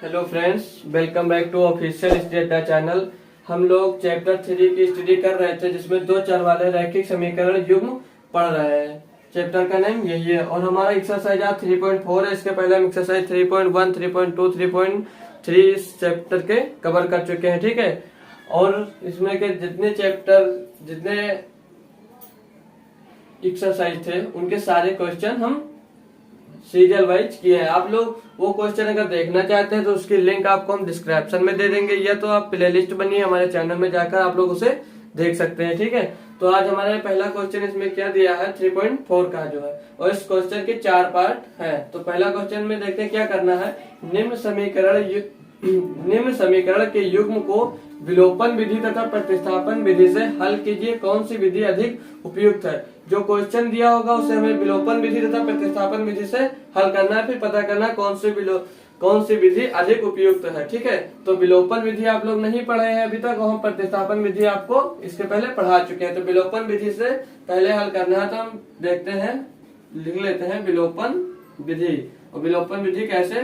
Hello friends, welcome back to official Stata channel. हम लोग chapter 3 की स्टडी कर रहे थे, जिसमें दो चर वाले रैखिक समीकरण युग्म पढ़ रहे हैं। चैप्टर का नेम यही है और हमारा एक्सरसाइज आज 3.4 है। इसके पहले हम एक्सरसाइज 3.1, 3.2, 3.3 इस चैप्टर के कवर कर चुके हैं, ठीक है। और इसमें के जितने एक्सरसाइज थे उनके सारे क्वेश्चन हम सीरियल वाइज किए हैं। आप लोग वो क्वेश्चन अगर देखना चाहते हैं तो उसकी लिंक आपको हम डिस्क्रिप्शन में दे देंगे, या तो आप प्लेलिस्ट बनी है हमारे चैनल में जाकर आप लोग उसे देख सकते हैं, ठीक है। तो आज हमारा पहला क्वेश्चन इसमें क्या दिया है 3.4 का जो है, और इस क्वेश्चन के 4 पार्ट है। तो पहला क्वेश्चन में देखते हैं क्या करना है। निम्न समीकरण के युग्म को विलोपन विधि तथा प्रतिस्थापन विधि से हल कीजिए। कौन सी विधि अधिक उपयुक्त है? जो क्वेश्चन दिया होगा उसे हमें विलोपन विधि तथा प्रतिस्थापन विधि से हल करना है, फिर पता करना कौन सी विधि अधिक उपयुक्त है, ठीक है। तो विलोपन विधि आप लोग नहीं पढ़े हैं अभी तक, और हम प्रतिस्थापन विधि आपको इसके पहले पढ़ा चुके हैं। तो विलोपन विधि से पहले हल करना है, तो हम देखते हैं, लिख लेते हैं विलोपन विधि। और विलोपन विधि कैसे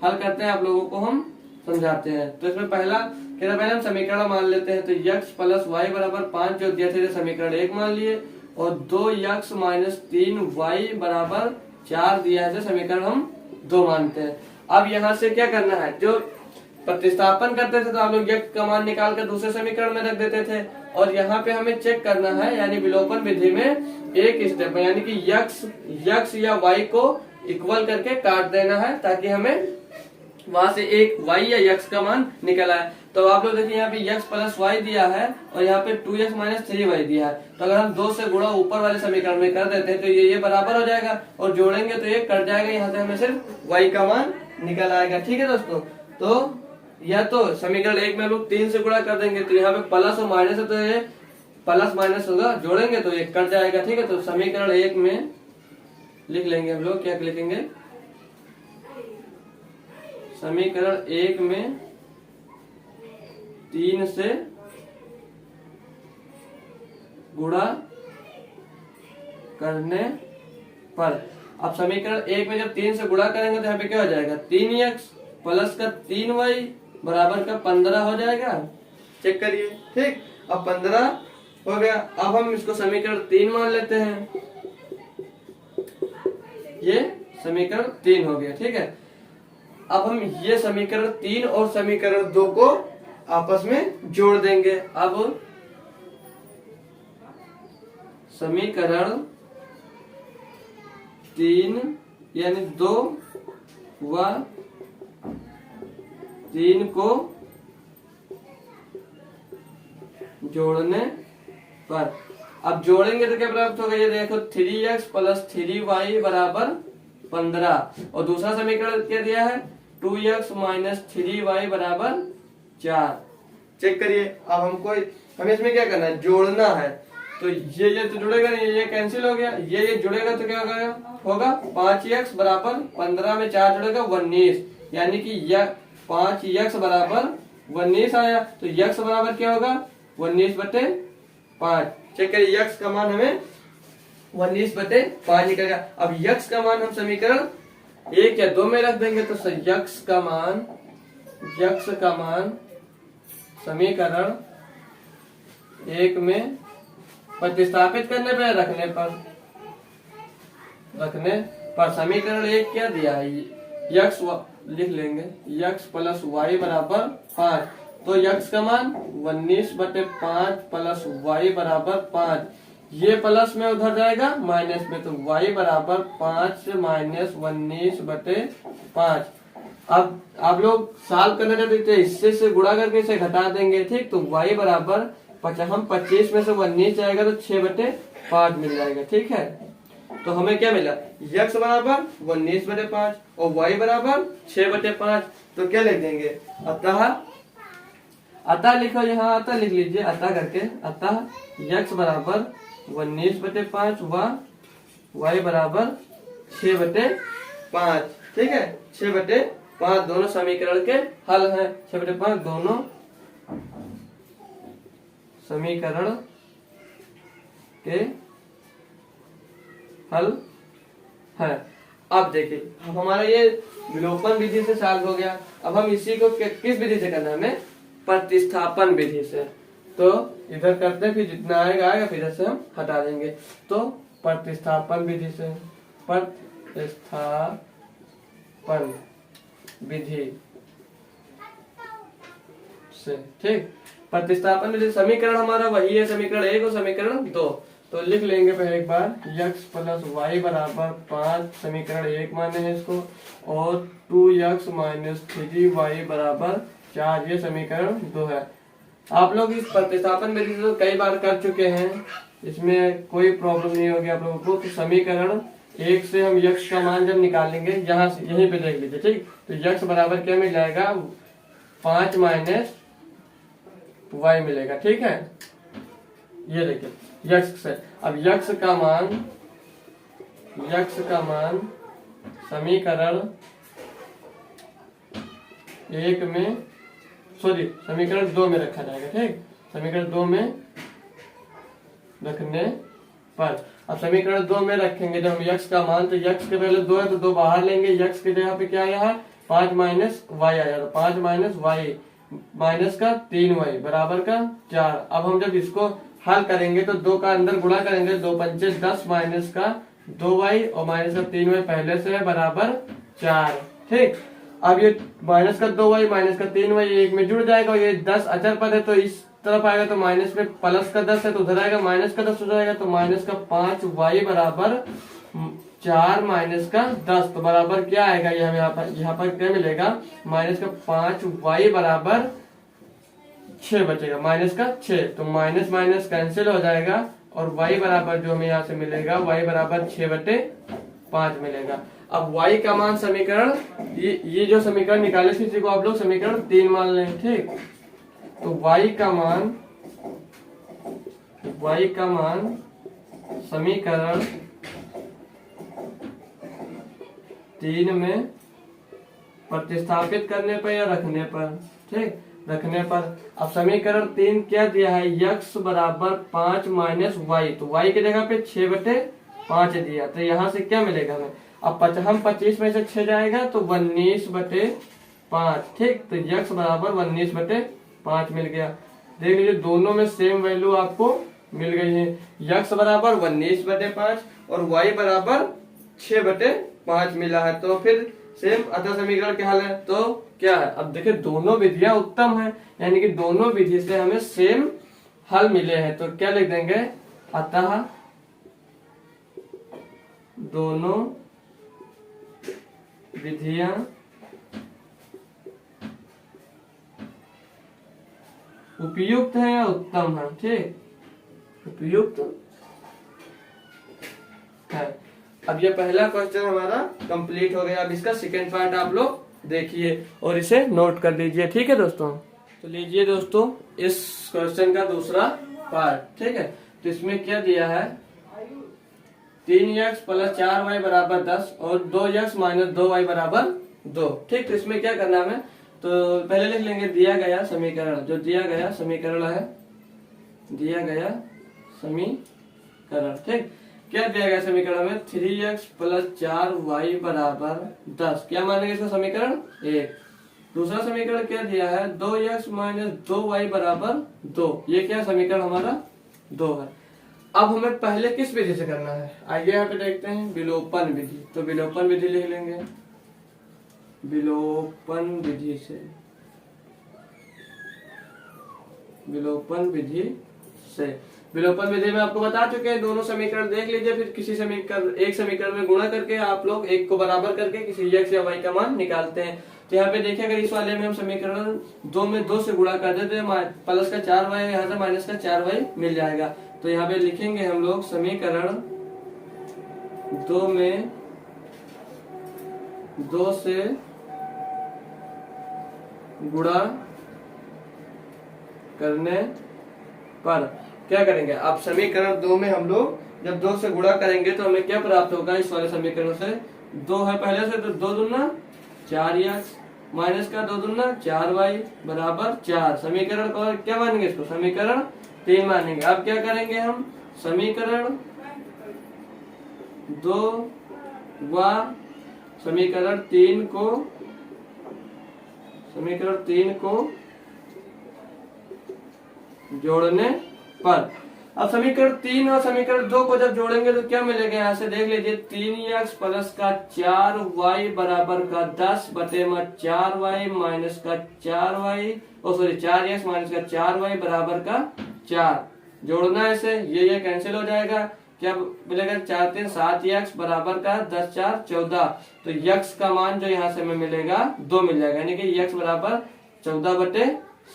हल करते हैं आप लोगों को हम समझाते हैं। तो इसमें पहले हम समीकरण मान लेते हैं। तो x प्लस वाई बराबर 5 जो दिया था समीकरण 1 मान लिए, और 2x माइनस 3y बराबर 4 दिया है, समीकरण हम 2 मानते हैं। अब यहाँ से क्या करना है, जो प्रतिस्थापन करते थे तो आप लोग x का मान निकाल कर दूसरे समीकरण में रख देते थे, और यहाँ पे हमें चेक करना है, यानी विलोपन विधि में एक स्टेप यानी कि x या y को इक्वल करके काट देना है, ताकि हमें वहां से एक y या x का मान निकल आए। तो आप लोग देखिए यहाँ पे x प्लस वाई दिया है और यहाँ पे 2x माइनस 3y दिया है। तो अगर हम 2 से गुणा ऊपर वाले समीकरण में कर देते हैं तो ये बराबर हो जाएगा, और जोड़ेंगे तो ये कट जाएगा, यहाँ से हमें सिर्फ y का मान निकल आएगा, ठीक है दोस्तों। तो या तो समीकरण 1 में हम लोग 3 से गुणा कर देंगे, तो यहाँ पे प्लस और माइनस है, तो ये प्लस माइनस होगा, जोड़ेंगे तो ये कट जाएगा, ठीक है। तो समीकरण 1 में लिख लेंगे हम लोग, क्या लिखेंगे, समीकरण 1 में 3 से गुणा करने पर, अब समीकरण 1 में जब 3 से गुणा करेंगे तो यहाँ पे क्या हो जाएगा, 3x प्लस का 3y बराबर का 15 हो जाएगा। चेक करिए, ठीक। अब 15 हो गया। अब हम इसको समीकरण 3 मान लेते हैं, ये समीकरण 3 हो गया, ठीक है। अब हम ये समीकरण 3 और समीकरण 2 को आपस में जोड़ देंगे। अब समीकरण 3 यानी 2 व 3 को जोड़ने पर, अब जोड़ेंगे तो क्या प्राप्त होगा, ये देखो 3x प्लस 3y बराबर 15, और दूसरा समीकरण क्या दिया है 2x माइनस 3y बराबर 4। चेक करिए। अब हमें इसमें क्या करना है, जोड़ना है। तो ये तो जुड़ेगा नहीं, ये कैंसिल हो गया, ये जुड़ेगा तो क्या होगा 5x बराबर 15 में 4 जुड़ेगा 19, यानी कि 5x बराबर 19 आया। तो x बराबर क्या होगा 19/5। चेक करिए, x का मान हमें 19/5 निकलेगा। अब x का मान हम समीकरण 1 या 2 में रख देंगे, तो x का मान समीकरण 1 में प्रतिस्थापित करने पर रखने पर समीकरण 1 क्या दिया है, x लिख लेंगे, x प्लस वाई बराबर 5। तो x का मान 19/5 प्लस वाई बराबर 5, ये प्लस में उधर जाएगा माइनस में, तो y बराबर 5 माइनस 19/5। अब आप लोग सॉल्व करना चाहते थे, इससे से गुणा करके इसे घटा देंगे, ठीक। तो y बराबर हम 25 में से 19 जाएगा तो 6/5 मिल जाएगा, ठीक है। तो हमें क्या मिला, x बराबर 19/5 और y बराबर 6/5। तो क्या लिख देंगे, अतः लिखो, यहाँ अतः लिख लीजिए, अतः करके, अतः x बराबर 19/5 व y बराबर 6/5, ठीक है। 6/5 दोनों समीकरण के हल है, 6/5 दोनों समीकरण के हल है। अब देखिए, अब हमारा ये विलोपन विधि से सॉल्व हो गया। अब हम इसी को किस विधि से करना है हमें? प्रतिस्थापन विधि से। तो इधर करते हैं, फिर जितना आएगा आएगा, फिर इधर से हम हटा देंगे। तो प्रतिस्थापन विधि से, प्रतिस्थापन विधि से, ठीक। प्रतिस्थापन विधि समीकरण हमारा वही है, समीकरण 1 और समीकरण 2। तो लिख लेंगे पहले एक बार, x प्लस वाई बराबर 5, समीकरण 1 माने हैं इसको, और 2x माइनस 3y बराबर 4, ये समीकरण 2 है। आप लोग इस प्रतिस्थापन विधि से तो कई बार कर चुके हैं, इसमें कोई प्रॉब्लम नहीं होगी आप लोगों को। तो समीकरण 1 से हम x का मान जब निकालेंगे, यहाँ से यहीं पे देख लीजिए, ठीक। तो x बराबर क्या मिल जाएगा? 5 माइनस y मिलेगा, ठीक है। ये देखिए x से, अब x का मान समीकरण 1 में, सॉरी समीकरण 2 में रखा जाएगा, ठीक। समीकरण 2 में रखने पर, अब समीकरण 2 में रखेंगे जब हम x का मान, तो x के पहले 2 है तो 2 बाहर लेंगे, x के जगह पे क्या आया है? 5 माइनस वाई आया, तो 5 माइनस वाई माइनस का 3y बराबर का 4। अब हम जब इसको हल करेंगे तो 2 का अंदर गुणा करेंगे, 2 पंचे 10 माइनस का 2y और माइनस का 3y पहले से है बराबर 4, ठीक। अब ये माइनस का 2y माइनस का 3y एक में जुड़ जाएगा, और ये 10 अचर पद है तो इस तरफ आएगा, तो माइनस में प्लस का 10 है तो उधर आएगा, माइनस का 10 हो जाएगा, तो माइनस का 5y बराबर 4 माइनस का 10, तो बराबर क्या आएगा? ये हमें यहाँ पर क्या मिलेगा? माइनस का 5y बराबर 6 बचेगा, माइनस का 6, तो माइनस माइनस कैंसिल हो जाएगा, और y बराबर जो हमें यहाँ से मिलेगा, y बराबर 6/5 मिलेगा। अब y का मान समीकरण, ये जो समीकरण निकाले थे इसी को आप लोग समीकरण 3 मान लें, ठीक। तो y का मान समीकरण 3 में प्रतिस्थापित करने पर या रखने पर, ठीक, रखने पर। अब समीकरण 3 क्या दिया है? x बराबर 5 माइनस वाई, तो y की जगह पे 6/5 दिया, तो यहाँ से क्या मिलेगा हमें? अब हम 25 में से 6 जाएगा तो 19/5, ठीक। तो x बराबर 19/5 मिल गया। देख लीजिए दोनों में सेम वैल्यू आपको मिल गई है, x बराबर 19/5 और y बराबर 6/5 मिला है। तो फिर सेम अतः समीकरण क्या हल है? तो क्या है? अब देखिए दोनों विधियां उत्तम है, यानी कि दोनों विधि से हमें सेम हल मिले हैं। तो क्या लिख देंगे? अतः दोनों विधियां उपयुक्त है या उत्तम है, ठीक, उपयुक्त है। अब ये पहला क्वेश्चन हमारा कंप्लीट हो गया। अब इसका सेकेंड पार्ट आप लोग देखिए और इसे नोट कर लीजिए, ठीक है दोस्तों। तो लीजिए दोस्तों इस क्वेश्चन का दूसरा पार्ट, ठीक है। तो इसमें क्या दिया है? 3x प्लस 4y बराबर 10 और 2x माइनस 2y बराबर 2, ठीक। तो इसमें क्या करना है? तो पहले लिख लेंगे दिया गया समीकरण, जो दिया गया समीकरण है, दिया गया समीकरण, ठीक। क्या दिया गया समीकरण में? 3x प्लस 4y बराबर 10, क्या मानेंगे इसका समीकरण 1। दूसरा समीकरण क्या दिया है? 2x माइनस 2y बराबर 2, ये क्या समीकरण हमारा 2 है। अब हमें पहले किस विधि से करना है? आइए यहाँ पे देखते हैं, विलोपन विधि। तो विलोपन विधि लिख लेंगे, विलोपन विधि से, विलोपन विधि से। विलोपन विधि में आपको बता चुके हैं, दोनों समीकरण देख लीजिए, फिर किसी समीकरण एक समीकरण में गुणा करके आप लोग एक को बराबर करके किसी x या y का मान निकालते हैं। तो यहाँ पे देखिए अगर इस वाले में हम समीकरण 2 में 2 से गुणा कर देते हैं, प्लस का 4y यहाँ से माइनस का 4y मिल जाएगा। तो यहाँ पे लिखेंगे हम लोग समीकरण 2 में 2 से गुणा करने पर क्या करेंगे? अब समीकरण 2 में हम लोग जब 2 से गुणा करेंगे तो हमें क्या प्राप्त होगा? इस वाले समीकरण से 2 है पहले से, तो 2 दूना 4x माइनस का 2 दूना 4y बराबर 4। समीकरण को क्या मानेंगे? इसको समीकरण 3 मानेंगे। अब क्या करेंगे हम? समीकरण 2 व समीकरण 3 को जोड़ने पर। अब समीकरण 3 और समीकरण 2 को जब जोड़ेंगे तो क्या मिलेगा, यहाँ से देख लीजिए 3x प्लस का 4y बराबर का 10 बटे में 4y माइनस का 4y 4x माइनस का 4y बराबर का 4। जोड़ना है इसे, ये कैंसिल हो जाएगा, क्या मिलेगा 4 3 7x बराबर का 10 4 14। तो x का मान जो यहाँ से हमें मिलेगा 2 मिल जाएगा, यानी कि x बराबर 14 बटे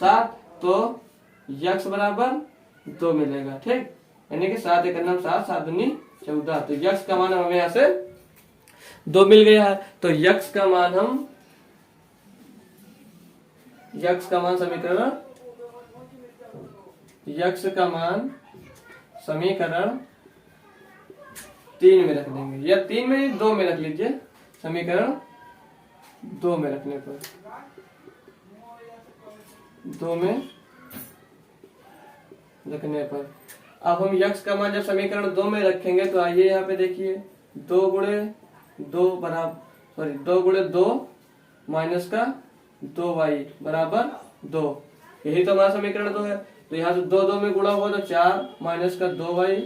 7, तो x बराबर 2 मिलेगा। ठीक, यानी कि 7 1 9 7 7 दूनी 14। तो x का मान हमें यहाँ से 2 मिल गया है। तो x का मान समीकरण 3 में रख देंगे, या 3 में 2 में रख लीजिए, समीकरण 2 में रखने पर 2 में रखने पर अब हम x का मान जब समीकरण 2 में रखेंगे तो आइए यहाँ पे देखिए 2 गुणे 2 माइनस का 2y बराबर 2, यही तो हमारा समीकरण 2 है। तो यहाँ से 2 2 में गुणा हुआ तो 4 माइनस का 2y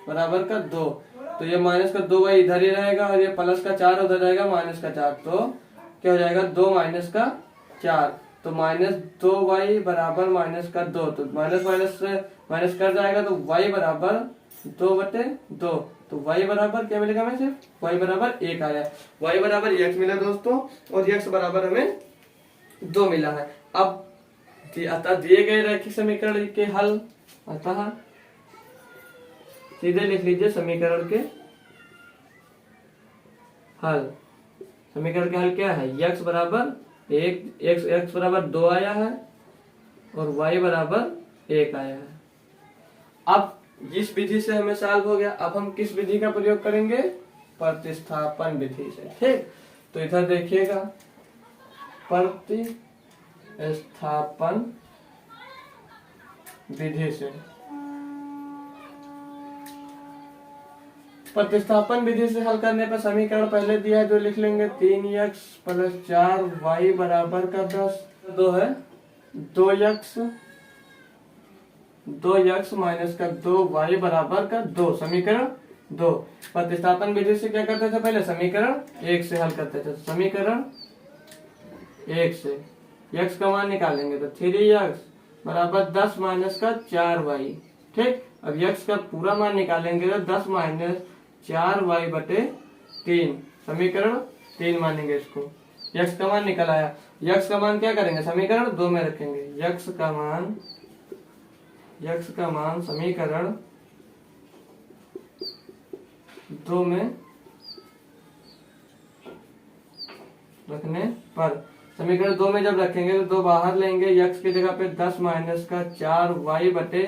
बराबर का 2, तो ये माइनस का 2y इधर ही रहेगा और ये प्लस का 4 उधर रहेगा माइनस का 4, तो क्या हो जाएगा 2 माइनस का 4, तो माइनस 2y बराबर माइनस का 2, तो माइनस माइनस से माइनस कर जाएगा तो y बराबर 2 बटे 2, तो y बराबर क्या मिलेगा हमें, सिर्फ y बराबर 1 आया, y बराबर x मिला दोस्तों, और x बराबर हमें 2 मिला है। अब अतः दिए गए रैखिक समीकरण के हल, अतः सीधे लिख लीजिए समीकरण के हल। समीकरण के हल क्या है, x बराबर 1 x बराबर 2 आया है और y बराबर 1 आया है। अब इस विधि से हमें सॉल्व हो गया। अब हम किस विधि का प्रयोग करेंगे, प्रतिस्थापन विधि से। ठीक, तो इधर देखिएगा प्रतिस्थापन विधि से, प्रतिस्थापन विधि से हल करने पर समीकरण पहले दिया है जो लिख लेंगे 3x प्लस 4y बराबर का 10, 2 है 2x माइनस का 2y बराबर का 2, समीकरण 2। प्रतिस्थापन विधि से क्या करते थे, पहले समीकरण 1 से हल करते थे। समीकरण 1 से x का मान निकालेंगे तो 3x बराबर 10 माइनस का 4y। ठीक, अब x का पूरा मान निकालेंगे तो 10 माइनस 4y बटे 3, समीकरण 3 मानेंगे इसको। x का मान निकल आया, x का मान क्या करेंगे, समीकरण 2 में रखेंगे। x का मान समीकरण 2 में रखने पर, समीकरण 2 में जब रखेंगे तो 2 बाहर लेंगे, x की जगह पे 10 माइनस का 4y बटे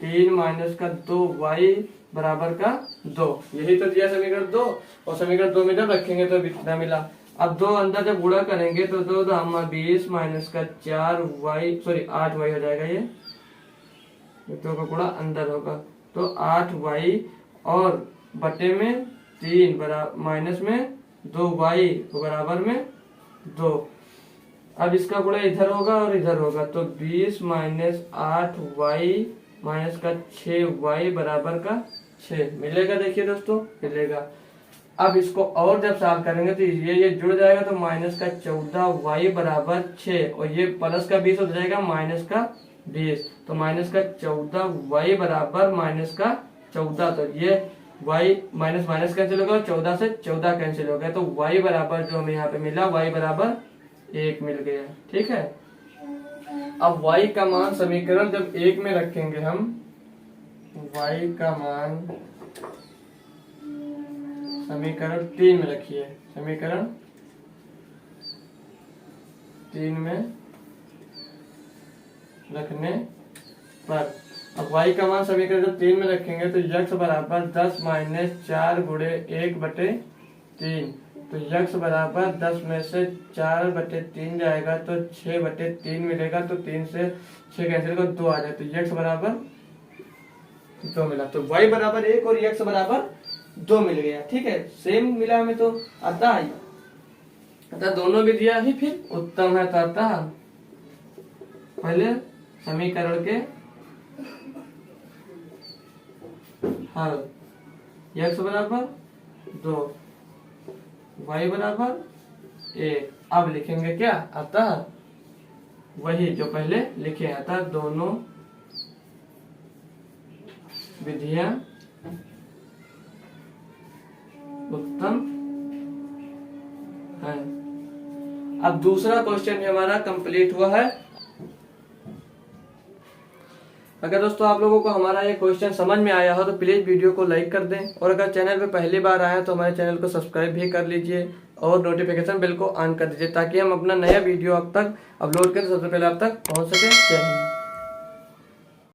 3 माइनस का 2y बराबर का 2, यही तो दिया समीकरण 2। और समीकरण 2 में जब रखेंगे तो कितना मिला, अब 2 अंदर जब गुणा करेंगे तो 2 20 माइनस का 8y हो जाएगा, ये 2 का गुणा अंदर होगा तो 8y और बटे में 3 माइनस में 2y बराबर में 2। अब इसका गुणा इधर होगा और इधर होगा तो 20 माइनस 8y माइनस का 6y बराबर का 6 मिलेगा। देखिए दोस्तों मिलेगा। अब इसको और जब सॉल्व करेंगे तो ये जुड़ जाएगा तो माइनस का 14y बराबर 6 और ये प्लस का 20 हो जाएगा माइनस का 20, तो माइनस का 14y बराबर माइनस का 14, तो ये y माइनस माइनस कैंसिल होगा, 14 से 14 कैंसिल हो गया, तो y बराबर जो हमें यहाँ पे मिला y बराबर 1 मिल गया। ठीक है, अब y का मान समीकरण जब 1 में रखेंगे हम, y का मान समीकरण 3 में रखिए, समीकरण 3 में रखने पर, अब y का मान समीकरण जब 3 में रखेंगे तो x बराबर 10 माइनस 4 गुणे 1 बटे 3, तो x बराबर 10 में से 4 बटे 3 जाएगा तो 6 बटे 3 मिलेगा, तो 3 से 6 कैंसिल कर 2 आ जाए, तो x बराबर 2 मिला, तो y बराबर 1 और x बराबर 2 मिल गया। ठीक है, सेम मिला हमें। तो अतः अतः दोनों विधियां ही फिर उत्तम है। अतः पहले समीकरण के हल x बराबर 2 y बराबर 1। अब लिखेंगे क्या, अतः वही जो पहले लिखे, अतः दोनों विधियां उत्तम है। अब दूसरा क्वेश्चन भी हमारा कंप्लीट हुआ है। अगर दोस्तों आप लोगों को हमारा ये क्वेश्चन समझ में आया हो तो प्लीज वीडियो को लाइक कर दें, और अगर चैनल पे पहली बार आए तो हमारे चैनल को सब्सक्राइब भी कर लीजिए और नोटिफिकेशन बेल को ऑन कर दीजिए, ताकि हम अपना नया वीडियो अब तक अपलोड करें सबसे पहले आप तक पहुंच सके। जय हिंद।